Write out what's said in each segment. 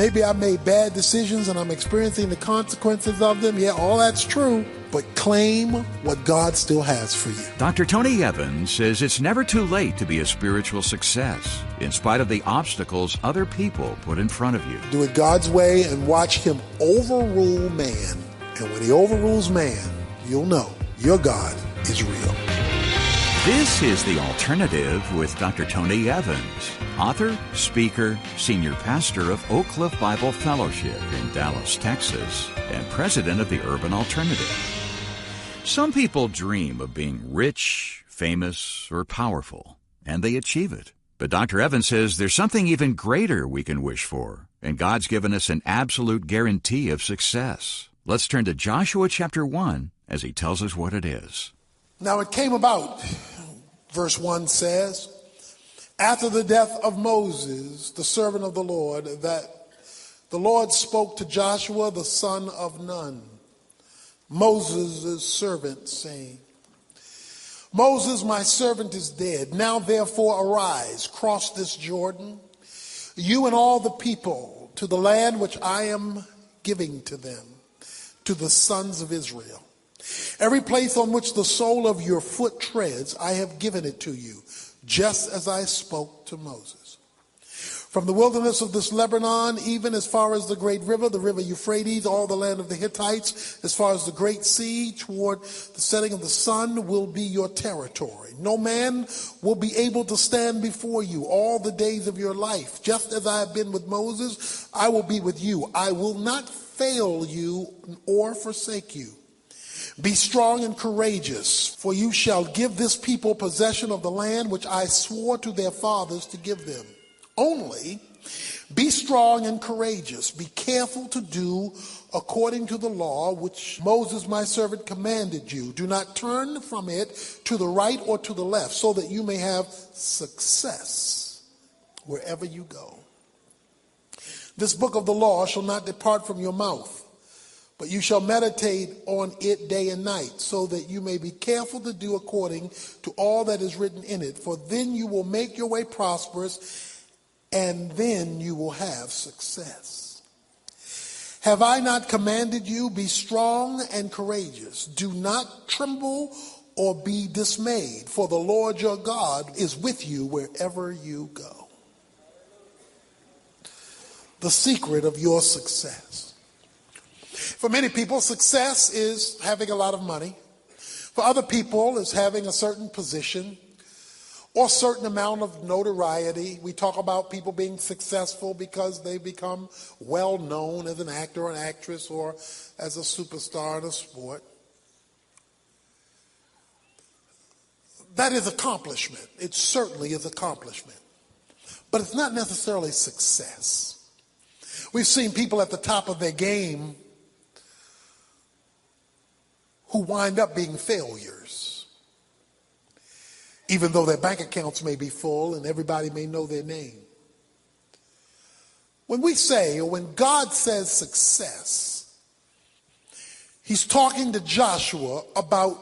Maybe I made bad decisions and I'm experiencing the consequences of them. Yeah, all that's true. But claim what God still has for you. Dr. Tony Evans says it's never too late to be a spiritual success, in spite of the obstacles other people put in front of you. Do it God's way and watch him overrule man. And when he overrules man, you'll know your God is real. This is The Alternative with Dr. Tony Evans, author, speaker, senior pastor of Oak Cliff Bible Fellowship in Dallas, Texas, and president of the Urban Alternative. Some people dream of being rich, famous, or powerful, and they achieve it. But Dr. Evans says there's something even greater we can wish for, and God's given us an absolute guarantee of success. Let's turn to Joshua chapter 1 as he tells us what it is. Now it came about, verse 1 says, after the death of Moses, the servant of the Lord, that the Lord spoke to Joshua, the son of Nun, Moses' servant, saying, Moses, my servant, is dead. Now therefore arise, cross this Jordan, you and all the people, to the land which I am giving to them, to the sons of Israel. Every place on which the sole of your foot treads, I have given it to you, just as I spoke to Moses. From the wilderness of this Lebanon, even as far as the great river, the river Euphrates, all the land of the Hittites, as far as the great sea, toward the setting of the sun, will be your territory. No man will be able to stand before you all the days of your life. Just as I have been with Moses, I will be with you. I will not fail you or forsake you. Be strong and courageous, for you shall give this people possession of the land which I swore to their fathers to give them. Only be strong and courageous. Be careful to do according to the law which Moses my servant commanded you. Do not turn from it to the right or to the left, so that you may have success wherever you go. This book of the law shall not depart from your mouth, but you shall meditate on it day and night, so that you may be careful to do according to all that is written in it. For then you will make your way prosperous, and then you will have success. Have I not commanded you? Be strong and courageous. Do not tremble or be dismayed, for the Lord your God is with you wherever you go. The secret of your success. For many people, success is having a lot of money. For other people, it's having a certain position or certain amount of notoriety. We talk about people being successful because they become well known as an actor or an actress or as a superstar in a sport. That is accomplishment. It certainly is accomplishment. But it's not necessarily success. We've seen people at the top of their game who wind up being failures, even though their bank accounts may be full and everybody may know their name. When we say, or when God says success, he's talking to Joshua about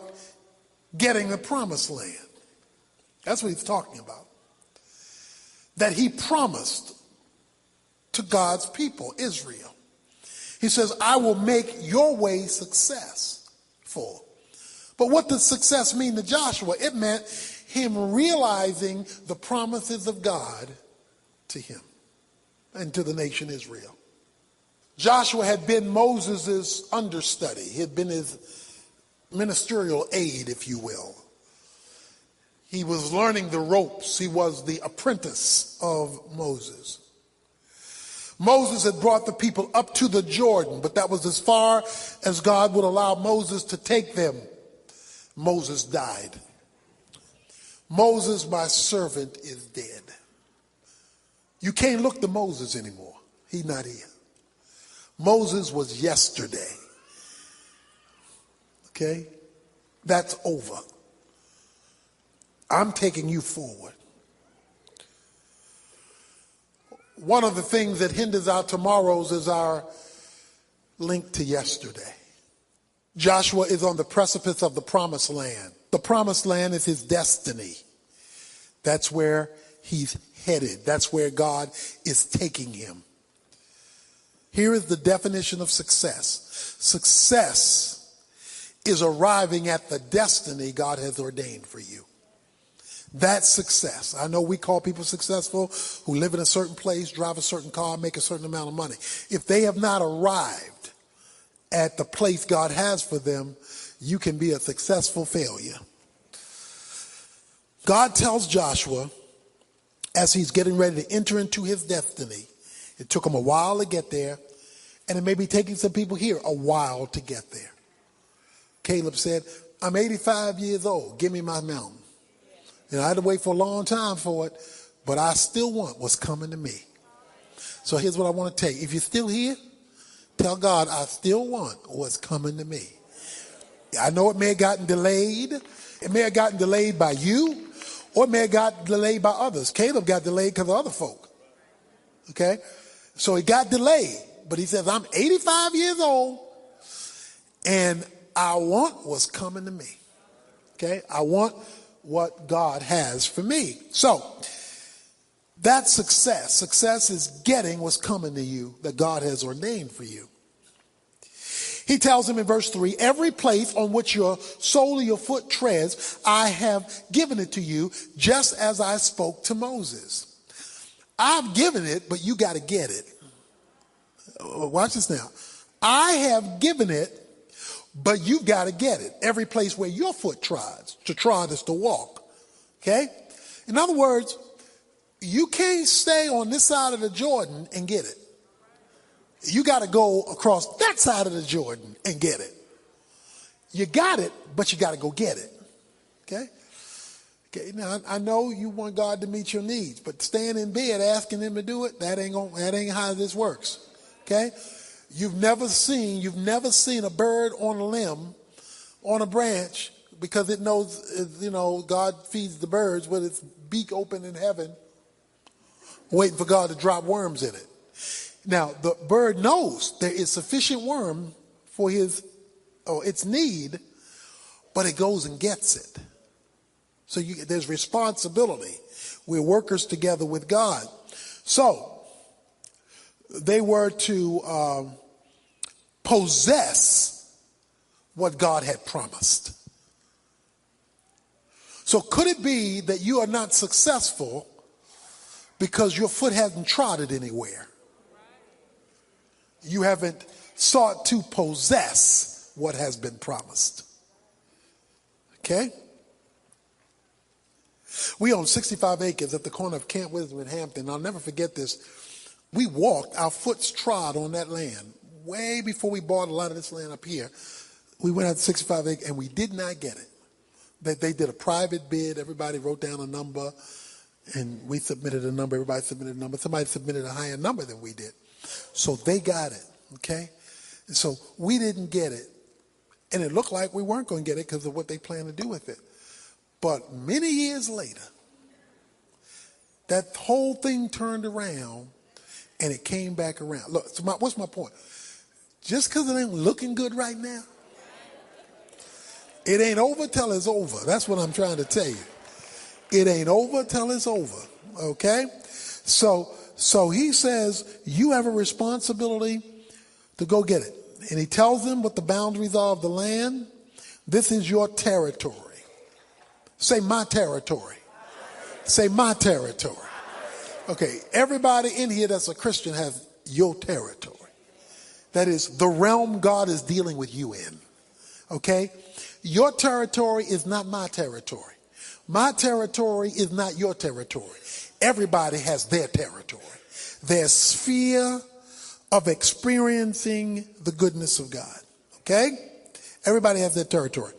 getting the promised land. That's what he's talking about. That he promised to God's people, Israel. He says, I will make your way successful. But what does success mean to Joshua? It meant him realizing the promises of God to him and to the nation Israel. Joshua had been Moses' understudy. He had been his ministerial aide, if you will. He was learning the ropes. He was the apprentice of Moses. Moses had brought the people up to the Jordan, but that was as far as God would allow Moses to take them. Moses died. Moses, my servant, is dead. You can't look to Moses anymore. He's not here. Moses was yesterday. Okay? That's over. I'm taking you forward. One of the things that hinders our tomorrows is our link to yesterday. Joshua is on the precipice of the promised land. The promised land is his destiny. That's where he's headed. That's where God is taking him. Here is the definition of success. Success is arriving at the destiny God has ordained for you. That's success. I know we call people successful who live in a certain place, drive a certain car, make a certain amount of money. If they have not arrived at the place God has for them, you can be a successful failure. God tells Joshua, as he's getting ready to enter into his destiny, it took him a while to get there, and it may be taking some people here a while to get there. Caleb said, I'm 85 years old. Give me my mountain. And I had to wait for a long time for it, but I still want what's coming to me. So here's what I want to tell you. If you're still here, tell God, I still want what's coming to me. I know it may have gotten delayed. It may have gotten delayed by you, or it may have gotten delayed by others. Caleb got delayed because of other folk. Okay? So he got delayed. But he says, I'm 85 years old, and I want what's coming to me. Okay? I want what God has for me. So, that's success. Success is getting what's coming to you that God has ordained for you. He tells him in verse 3, every place on which your sole of your foot treads, I have given it to you, just as I spoke to Moses. I've given it, but you got to get it. Watch this now. I have given it, but you've got to get it. Every place where your foot trods. To trod is to walk. Okay? In other words, you can't stay on this side of the Jordan and get it. You got to go across that side of the Jordan and get it. You got it, but you got to go get it. Okay? Okay. Now, I know you want God to meet your needs, but staying in bed asking him to do it, that ain't how this works. Okay? You've never seen a bird on a limb, on a branch, because it knows, God feeds the birds with its beak open in heaven, waiting for God to drop worms in it. Now, the bird knows there is sufficient worm for its need, but it goes and gets it. So there's responsibility. We're workers together with God. So, they were to possess what God had promised. So could it be that you are not successful because your foot hasn't trotted anywhere? You haven't sought to possess what has been promised. Okay? We own 65 acres at the corner of Camp Wisdom in Hampton. I'll never forget this. We walked, our foots trod on that land. Way before we bought a lot of this land up here, we went out to 65 acres and we did not get it. They did a private bid. Everybody wrote down a number and we submitted a number. Everybody submitted a number. Somebody submitted a higher number than we did. So they got it, okay? And so we didn't get it. And it looked like we weren't going to get it because of what they planned to do with it. But many years later, that whole thing turned around and it came back around. Look, so what's my point? Just because it ain't looking good right now, it ain't over till it's over. That's what I'm trying to tell you. It ain't over till it's over, okay? So he says, you have a responsibility to go get it. And he tells them what the boundaries are of the land. This is your territory. Say my territory. Say my territory. Okay, everybody in here that's a Christian has your territory. That is the realm God is dealing with you in. Okay? Your territory is not my territory. My territory is not your territory. Everybody has their territory. Their sphere of experiencing the goodness of God. Okay? Everybody has their territory.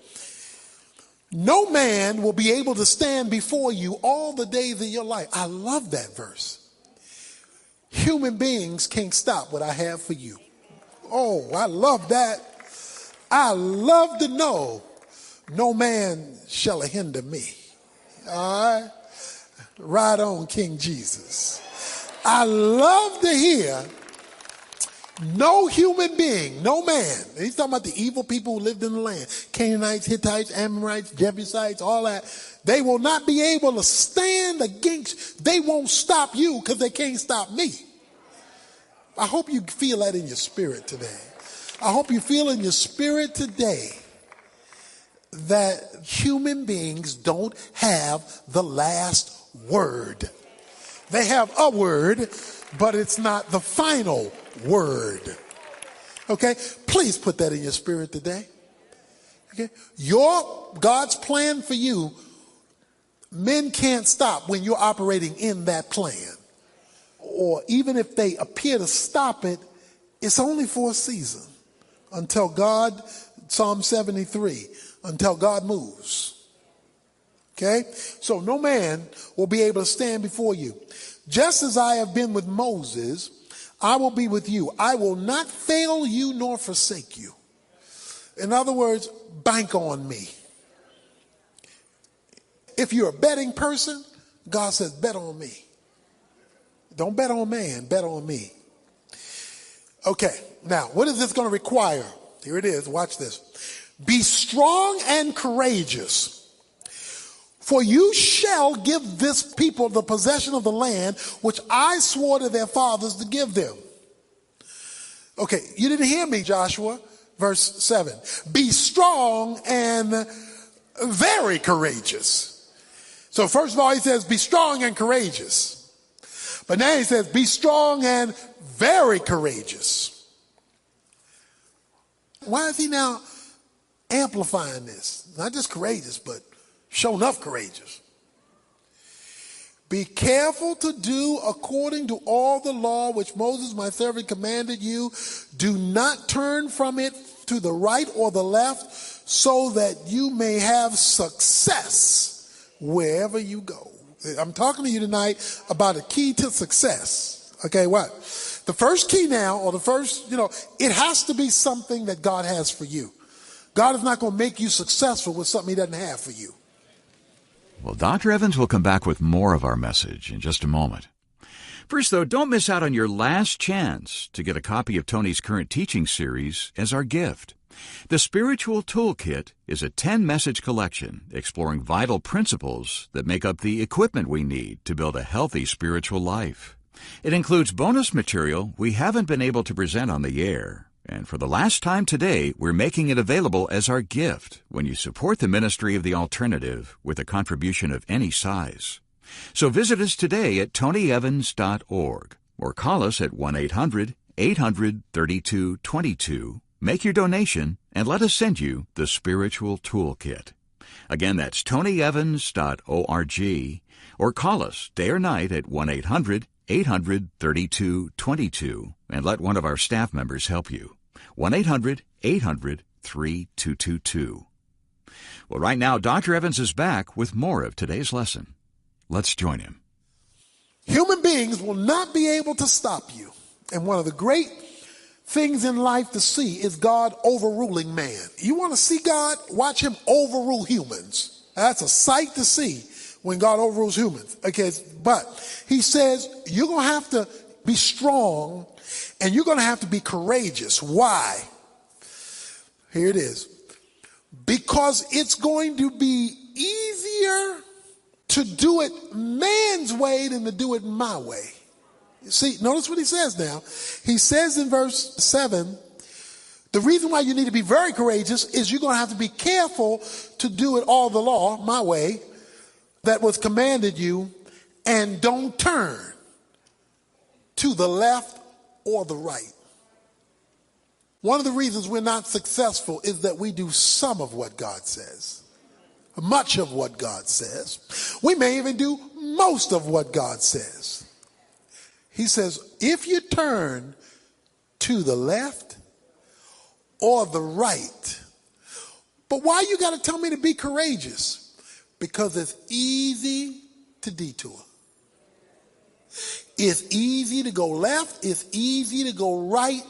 No man will be able to stand before you all the days of your life. I love that verse. Human beings can't stop what I have for you. Oh, I love that. I love to know no man shall hinder me. All right? Right on, King Jesus. I love to hear no human being, no man. He's talking about the evil people who lived in the land. Canaanites, Hittites, Amorites, Jebusites, all that. They will not be able to stand against, they won't stop you because they can't stop me. I hope you feel that in your spirit today. I hope you feel in your spirit today that human beings don't have the last word. They have a word, but it's not the final word. Okay? Please put that in your spirit today. Okay? God's plan for you, men can't stop when you're operating in that plan. Or even if they appear to stop it, it's only for a season. Until God, Psalm 73, until God moves. Okay? So no man will be able to stand before you. Just as I have been with Moses, I will be with you. I will not fail you nor forsake you. In other words, bank on me. If you're a betting person, God says, bet on me. Don't bet on man, bet on me. Okay, now, what is this going to require? Here it is, watch this. Be strong and courageous, for you shall give this people the possession of the land which I swore to their fathers to give them. Okay, you didn't hear me, Joshua. Verse 7. Be strong and very courageous. So first of all, he says, be strong and courageous. But now he says, be strong and very courageous. Why is he now amplifying this? Not just courageous, but show enough courageous. Be careful to do according to all the law which Moses my servant commanded you. Do not turn from it to the right or the left, so that you may have success wherever you go. I'm talking to you tonight about a key to success. Okay, what? The first key now, or the first, it has to be something that God has for you. God is not going to make you successful with something he doesn't have for you. Well, Dr. Evans will come back with more of our message in just a moment. First, though, don't miss out on your last chance to get a copy of Tony's current teaching series as our gift. The Spiritual Toolkit is a 10-message collection exploring vital principles that make up the equipment we need to build a healthy spiritual life. It includes bonus material we haven't been able to present on the air. And for the last time today, we're making it available as our gift when you support the ministry of the Alternative with a contribution of any size. So visit us today at tonyevans.org or call us at 1-800-800-3222. Make your donation and let us send you the Spiritual Toolkit. Again, that's tonyevans.org or call us day or night at 1-800-800-3222 and let one of our staff members help you. 1-800-800-3222. Well, right now, Dr. Evans is back with more of today's lesson. Let's join him. Human beings will not be able to stop you. And one of the great things in life to see is God overruling man. You want to see God? Watch him overrule humans. That's a sight to see when God overrules humans. Okay, but he says you're going to have to be strong and you're going to have to be courageous. Why? Here it is. Because it's going to be easier to do it man's way than to do it my way. See, notice what he says now. He says in verse 7, the reason why you need to be very courageous is you're going to have to be careful to do it all the law, my way, that was commanded you, and don't turn to the left or the right. One of the reasons we're not successful is that we do some of what God says, much of what God says. We may even do most of what God says. He says, if you turn to the left or the right, but why you got to tell me to be courageous? Because it's easy to detour. It's easy to go left. It's easy to go right.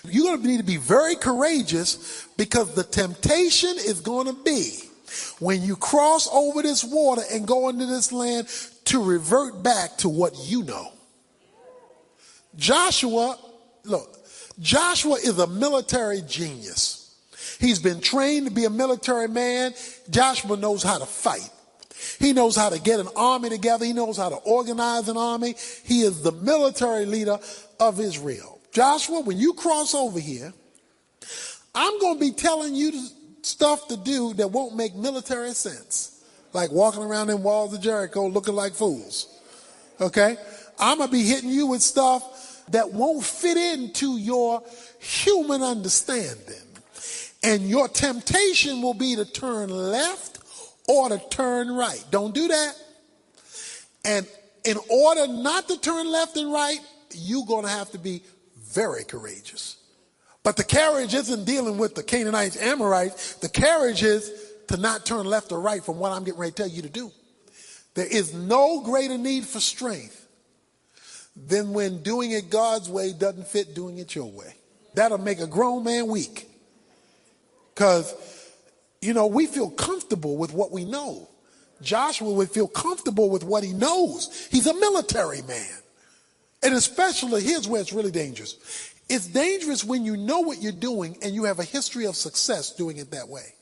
You're going to need to be very courageous because the temptation is going to be when you cross over this water and go into this land to revert back to what you know. Joshua is a military genius. He's been trained to be a military man. Joshua knows how to fight. He knows how to get an army together. He knows how to organize an army. He is the military leader of Israel, Joshua, when you cross over here, I'm going to be telling you stuff to do that won't make military sense. Like walking around in walls of Jericho looking like fools. Okay? I'm going to be hitting you with stuff that won't fit into your human understanding. And your temptation will be to turn left or to turn right. Don't do that. And in order not to turn left and right, you're going to have to be very courageous. But the courage isn't dealing with the Canaanites, Amorites. The courage is to not turn left or right from what I'm getting ready to tell you to do. There is no greater need for strength than when doing it God's way doesn't fit doing it your way. That'll make a grown man weak. Because, we feel comfortable with what we know. Joshua would feel comfortable with what he knows. He's a military man. And especially, here's where it's really dangerous. It's dangerous when you know what you're doing and you have a history of success doing it that way.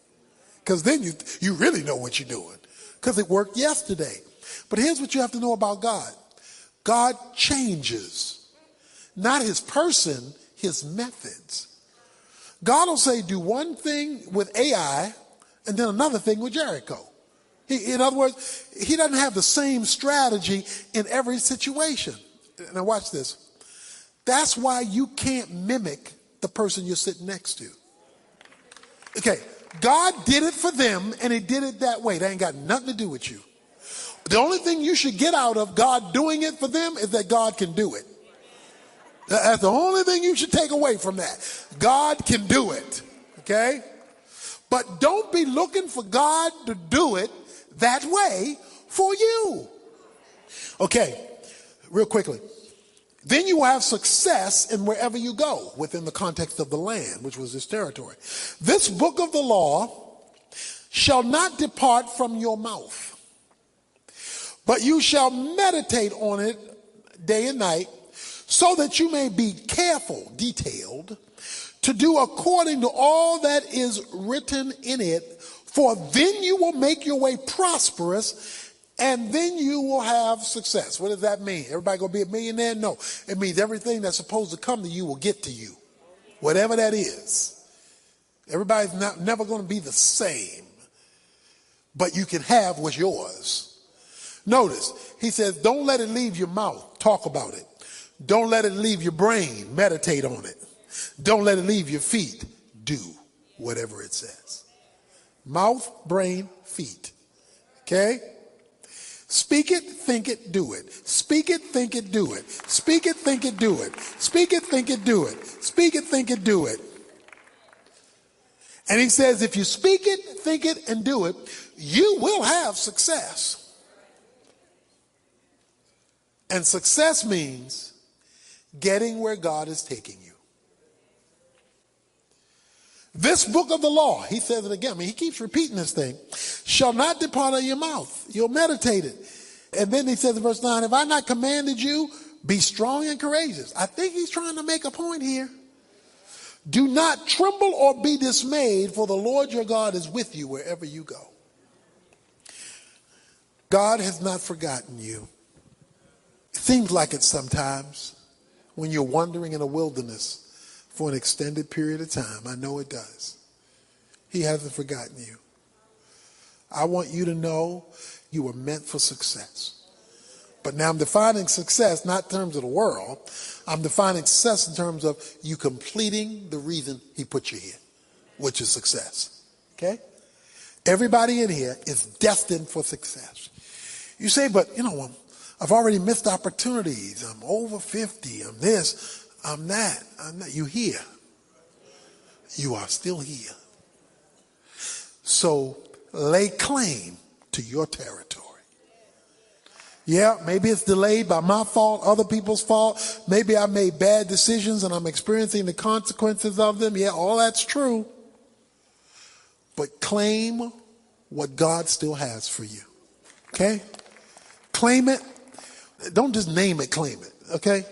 Because then you really know what you're doing. Because it worked yesterday. But here's what you have to know about God. God changes. Not his person, his methods. God will say do one thing with Ai and then another thing with Jericho. In other words, he doesn't have the same strategy in every situation. Now watch this. That's why you can't mimic the person you're sitting next to. Okay, God did it for them and he did it that way. That ain't got nothing to do with you. The only thing you should get out of God doing it for them is that God can do it. That's the only thing you should take away from that. God can do it. Okay? But don't be looking for God to do it that way for you. Okay, real quickly. Then you will have success in wherever you go within the context of the land, which was this territory. This book of the law shall not depart from your mouth, but you shall meditate on it day and night, so that you may be careful, detailed, to do according to all that is written in it, for then you will make your way prosperous, and then you will have success. What does that mean? Everybody gonna be a millionaire? No. It means everything that's supposed to come to you will get to you. Whatever that is. Everybody's never gonna be the same. But you can have what's yours. Notice, he says, don't let it leave your mouth. Talk about it. Don't let it leave your brain. Meditate on it. Don't let it leave your feet. Do whatever it says. Mouth, brain, feet. Okay? Speak it, think it, do it. Speak it, think it, do it. Speak it, think it, do it. Speak it, think it, do it. Speak it, think it, do it. And he says, if you speak it, think it, and do it, you will have success. And success means getting where God is taking you. This book of the law, he says it again. I mean, he keeps repeating this thing. Shall not depart out of your mouth. You'll meditate it. And then he says in verse 9, have I not commanded you, be strong and courageous? I think he's trying to make a point here. Do not tremble or be dismayed, for the Lord your God is with you wherever you go. God has not forgotten you. It seems like it sometimes when you're wandering in a wilderness for an extended period of time. I know it does. He hasn't forgotten you. I want you to know you were meant for success. But now I'm defining success not in terms of the world. I'm defining success in terms of you completing the reason he put you here, which is success. Okay? Everybody in here is destined for success. You say, but I've already missed opportunities. I'm over 50. I'm this. I'm that. You here. You are still here. So lay claim to your territory. Yeah, maybe it's delayed by my fault, other people's fault. Maybe I made bad decisions and I'm experiencing the consequences of them. Yeah, all that's true. But claim what God still has for you. Okay? Claim it. Don't just name it, claim it. Okay?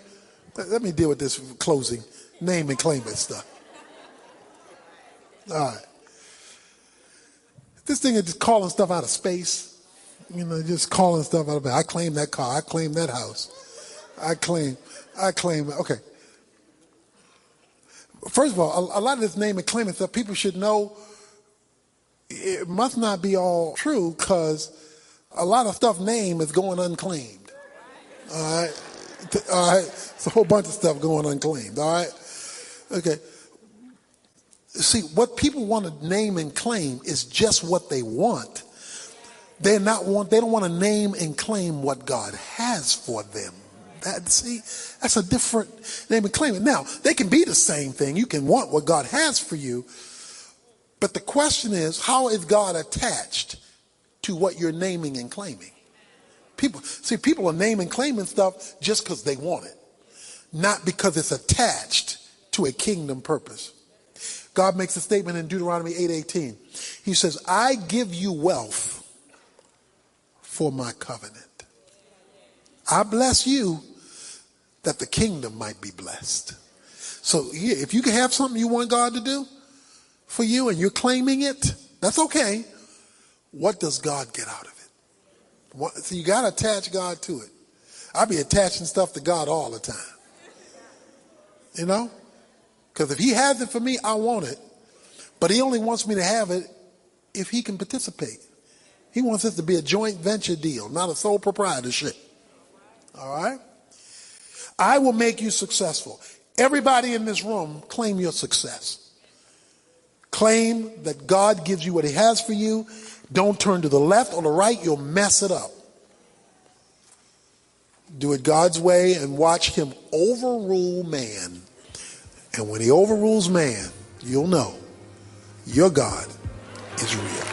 Let me deal with this closing. Name and claim it stuff. All right. This thing is just calling stuff out of space. Just calling stuff out of space. I claim that car. I claim that house. I claim. Okay. First of all, a lot of this name and claiming stuff, people should know it must not be all true, because a lot of stuff named is going unclaimed. All right? It's a whole bunch of stuff going unclaimed. All right? Okay. See, what people want to name and claim is just what they want. They don't want to name and claim what God has for them. That's a different name and claim. Now, they can be the same thing. You can want what God has for you. But the question is, how is God attached to what you're naming and claiming? People are naming and claiming stuff just because they want it, not because it's attached to a kingdom purpose. God makes a statement in Deuteronomy 8:18. He says, I give you wealth for my covenant. I bless you that the kingdom might be blessed. So if you can have something you want God to do for you and you're claiming it, that's okay. What does God get out of it? So you got to attach God to it. I be attaching stuff to God all the time. You know? Because if he has it for me, I want it. But he only wants me to have it if he can participate. He wants this to be a joint venture deal, not a sole proprietorship. All right? I will make you successful. Everybody in this room, claim your success. Claim that God gives you what he has for you. Don't turn to the left or the right. You'll mess it up. Do it God's way and watch him overrule man. And when he overrules man, you'll know your God is real.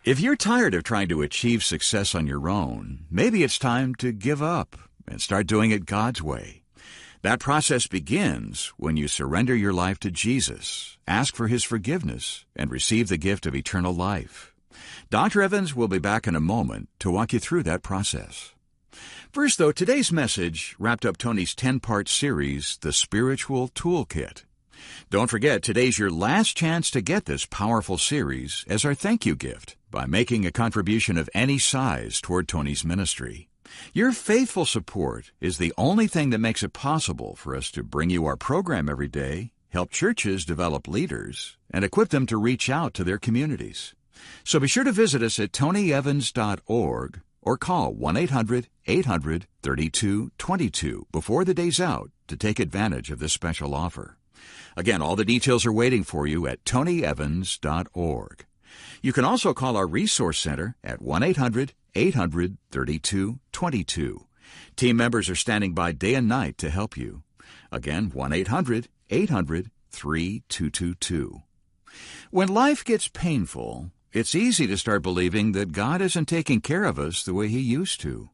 If you're tired of trying to achieve success on your own, maybe it's time to give up and start doing it God's way. That process begins when you surrender your life to Jesus, ask for his forgiveness, and receive the gift of eternal life. Dr. Evans will be back in a moment to walk you through that process. First, though, today's message wrapped up Tony's 10-part series, The Spiritual Toolkit. Don't forget, today's your last chance to get this powerful series as our thank you gift by making a contribution of any size toward Tony's ministry. Your faithful support is the only thing that makes it possible for us to bring you our program every day, help churches develop leaders, and equip them to reach out to their communities. So be sure to visit us at tonyevans.org or call 1-800-800-3222 before the day's out to take advantage of this special offer. Again, all the details are waiting for you at tonyevans.org. You can also call our Resource Center at 1-800-800-3222. Team members are standing by day and night to help you. Again, 1-800-800-3222. When life gets painful, it's easy to start believing that God isn't taking care of us the way he used to.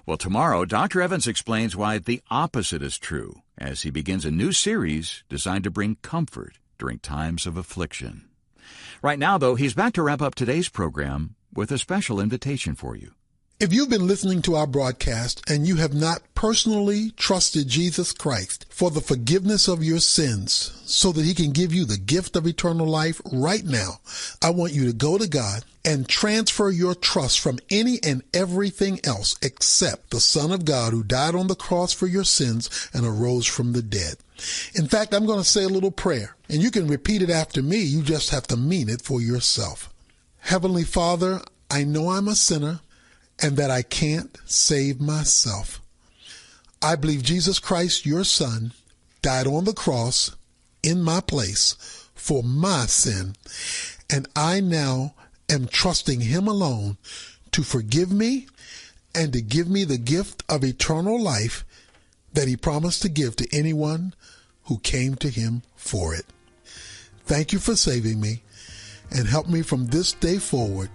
Well, tomorrow, Dr. Evans explains why the opposite is true as he begins a new series designed to bring comfort during times of affliction. Right now, though, he's back to wrap up today's program with a special invitation for you. If you've been listening to our broadcast and you have not personally trusted Jesus Christ for the forgiveness of your sins so that he can give you the gift of eternal life right now, I want you to go to God and transfer your trust from any and everything else except the Son of God who died on the cross for your sins and arose from the dead. In fact, I'm going to say a little prayer, and you can repeat it after me. You just have to mean it for yourself. Heavenly Father, I know I'm a sinner and that I can't save myself. I believe Jesus Christ, your Son, died on the cross in my place for my sin, and I now am trusting him alone to forgive me and to give me the gift of eternal life that he promised to give to anyone who came to him for it. Thank you for saving me, and help me from this day forward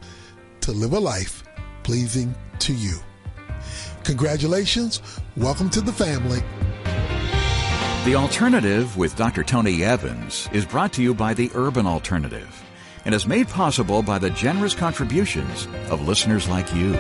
to live a life pleasing to you. Congratulations. Welcome to the family. The Alternative with Dr. Tony Evans is brought to you by the Urban Alternative and is made possible by the generous contributions of listeners like you.